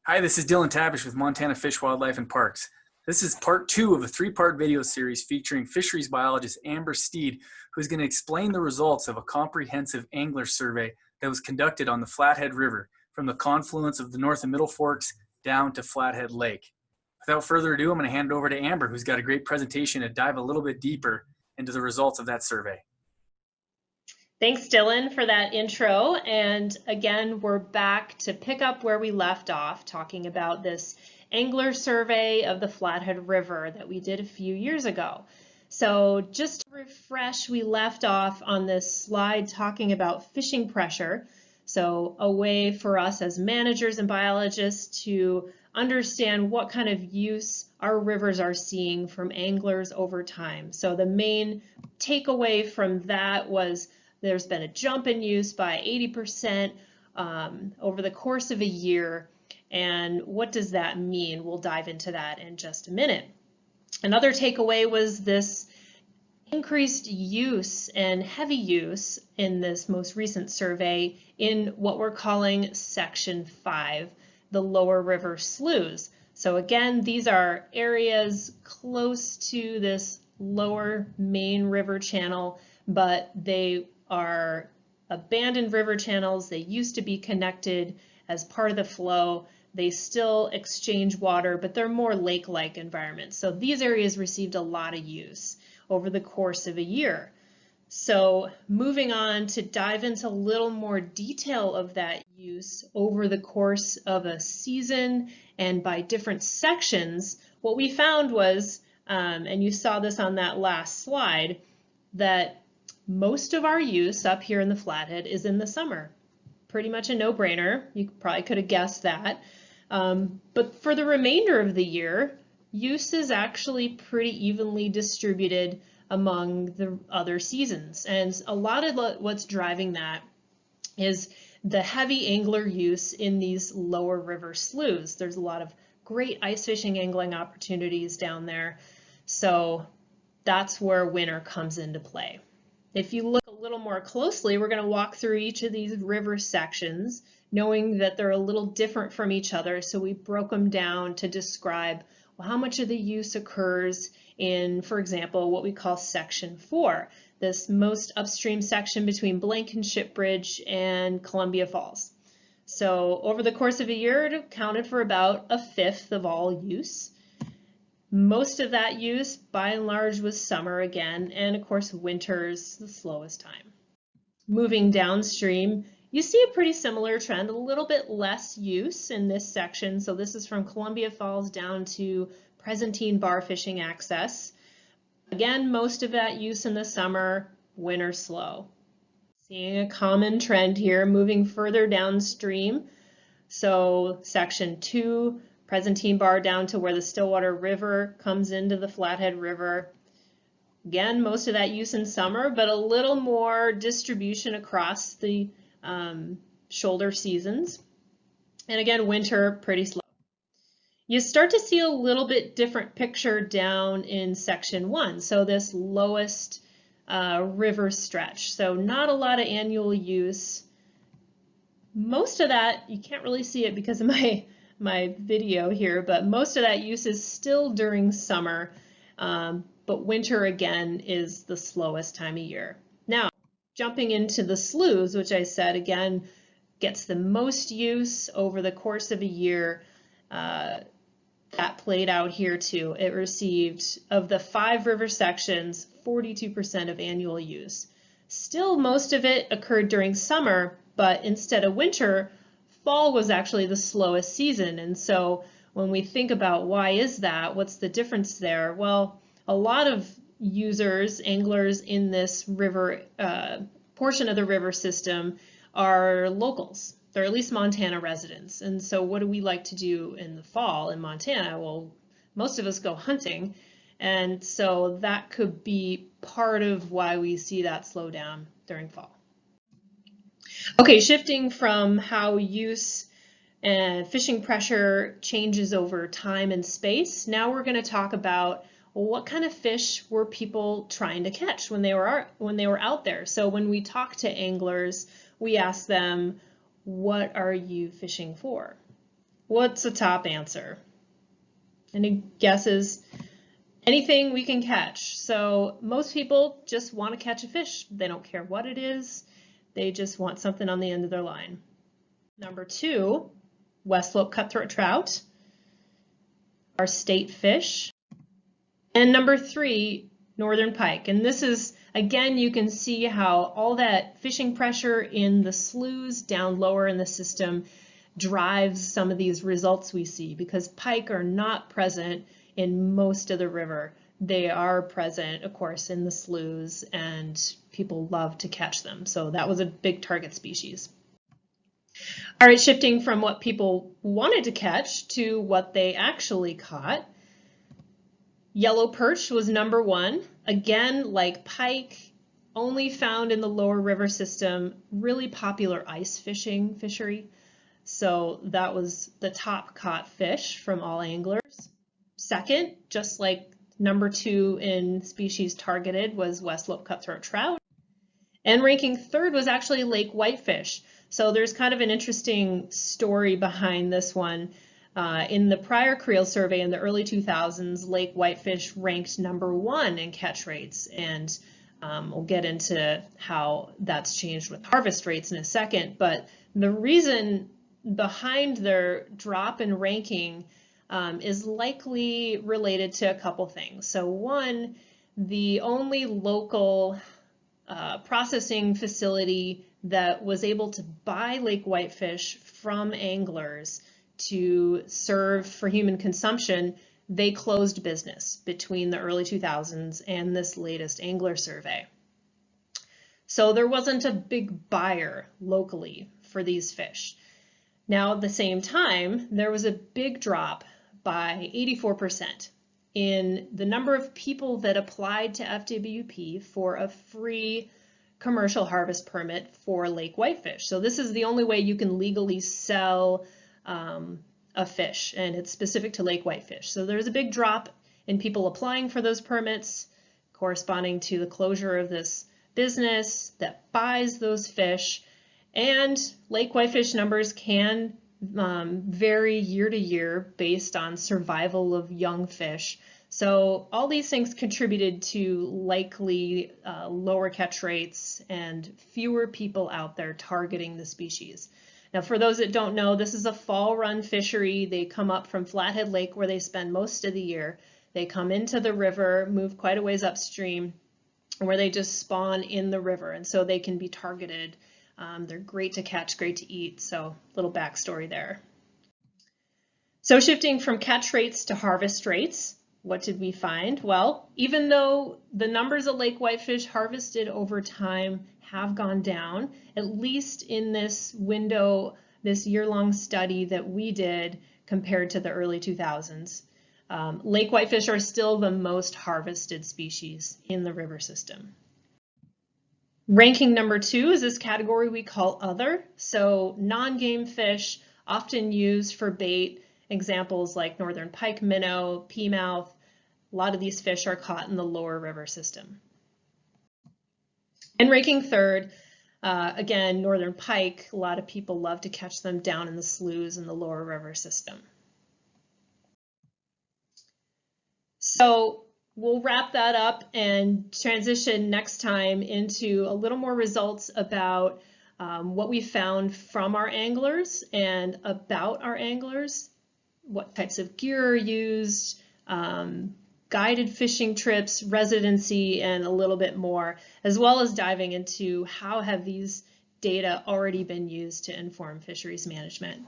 Hi, this is Dylan Tabish with Montana Fish, Wildlife, and Parks. This is part 2 of a 3-part video series featuring fisheries biologist Amber Steed, who's going to explain the results of a comprehensive angler survey that was conducted on the Flathead River from the confluence of the North and Middle Forks down to Flathead Lake. Without further ado, I'm going to hand it over to Amber, who's got a great presentation to dive a little bit deeper into the results of that survey. Thanks, Dylan, for that intro. And again, we're back to pick up where we left off, talking about this angler survey of the Flathead River that we did a few years ago. So just to refresh, we left off on this slide talking about fishing pressure. So a way for us as managers and biologists to understand what kind of use our rivers are seeing from anglers over time. So the main takeaway from that was there's been a jump in use by 80% over the course of a year. And what does that mean? We'll dive into that in just a minute. Another takeaway was this increased use and heavy use in this most recent survey in what we're calling Section 5, the lower river sloughs. So again, these are areas close to this lower main river channel, but they are abandoned river channels. They used to be connected as part of the flow. They still exchange water, but they're more lake-like environments. So these areas received a lot of use over the course of a year. So moving on to dive into a little more detail of that use over the course of a season and by different sections, what we found was, and you saw this on that last slide, that most of our use up here in the Flathead is in the summer. Pretty much a no-brainer. You probably could have guessed that. But for the remainder of the year, use is actually pretty evenly distributed among the other seasons. And a lot of what's driving that is the heavy angler use in these lower river sloughs. There's a lot of great ice fishing angling opportunities down there. So that's where winter comes into play. If you look a little more closely, we're going to walk through each of these river sections, knowing that they're a little different from each other. So we broke them down to describe how much of the use occurs in, for example, what we call Section 4, this most upstream section between Blankenship Bridge and Columbia Falls. So over the course of a year, it accounted for about 1/5 of all use. Most of that use, by and large, was summer again, and of course, winter's the slowest time. Moving downstream, you see a pretty similar trend, a little bit less use in this section. So this is from Columbia Falls down to Presentine bar fishing access. Again, most of that use in the summer, winter slow. Seeing a common trend here, moving further downstream. So section 2, Presentine bar down to where the Stillwater River comes into the Flathead River. Again, most of that use in summer, but a little more distribution across the shoulder seasons. And again, winter, pretty slow. You start to see a little bit different picture down in Section 1. So this lowest river stretch. So not a lot of annual use. Most of that, you can't really see it because of my video here, but most of that use is still during summer, but winter again is the slowest time of year. Now, jumping into the sloughs, which I said again gets the most use over the course of a year, that played out here too. It received, of the 5 river sections, 42% of annual use. Still, most of it occurred during summer, but instead of winter, fall was actually the slowest season. And so when we think about why is that, what's the difference there? Well, a lot of users, anglers in this river portion of the river system are locals. They're at least Montana residents. And so what do we like to do in the fall in Montana? Well, most of us go hunting. And so that could be part of why we see that slow down during fall. Okay, shifting from how use and fishing pressure changes over time and space, now we're going to talk about, well, what kind of fish were people trying to catch when they were out there? So when we talk to anglers, we ask them, what are you fishing for? What's the top answer? Any guesses? Anything we can catch. So most people just want to catch a fish. They don't care what it is. They just want something on the end of their line. Number 2, West Slope cutthroat trout, our state fish. And number 3, northern pike. And this is, again, you can see how all that fishing pressure in the sloughs down lower in the system drives some of these results we see, because pike are not present in most of the river. They are present, of course, in the sloughs, and people love to catch them. So that was a big target species. All right, shifting from what people wanted to catch to what they actually caught. Yellow perch was number 1. Again, like pike, only found in the lower river system, really popular ice fishing fishery. So that was the top caught fish from all anglers. Second, just like number 2 in species targeted, was West Slope cutthroat trout. And ranking 3rd was actually lake whitefish. So there's kind of an interesting story behind this one. In the prior creel survey in the early 2000s, lake whitefish ranked number 1 in catch rates. And we'll get into how that's changed with harvest rates in a second. But the reason behind their drop in ranking is likely related to a couple things. So one, the only local processing facility that was able to buy lake whitefish from anglers to serve for human consumption, they closed business between the early 2000s and this latest angler survey. So there wasn't a big buyer locally for these fish. Now, at the same time, there was a big drop by 84% in the number of people that applied to FWP for a free commercial harvest permit for lake whitefish. So this is the only way you can legally sell a fish, and it's specific to lake whitefish. So there's a big drop in people applying for those permits, corresponding to the closure of this business that buys those fish. And lake whitefish numbers can vary year to year based on survival of young fish. So all these things contributed to likely lower catch rates and fewer people out there targeting the species. Now, for those that don't know, this is a fall-run fishery. They come up from Flathead Lake, where they spend most of the year. They come into the river, move quite a ways upstream, where they just spawn in the river, and so they can be targeted. They're great to catch, great to eat, so little backstory there. So shifting from catch rates to harvest rates, what did we find? Well, even though the numbers of lake whitefish harvested over time have gone down, at least in this window, this year-long study that we did compared to the early 2000s, lake whitefish are still the most harvested species in the river system. Ranking number 2 is this category we call other. So non-game fish, often used for bait, examples like northern pike minnow, peamouth. A lot of these fish are caught in the lower river system. And ranking 3rd, again, northern pike. A lot of people love to catch them down in the sloughs in the lower river system. So we'll wrap that up and transition next time into a little more results about what we found from our anglers and about our anglers, what types of gear are used, guided fishing trips, residency, and a little bit more, as well as diving into how have these data already been used to inform fisheries management.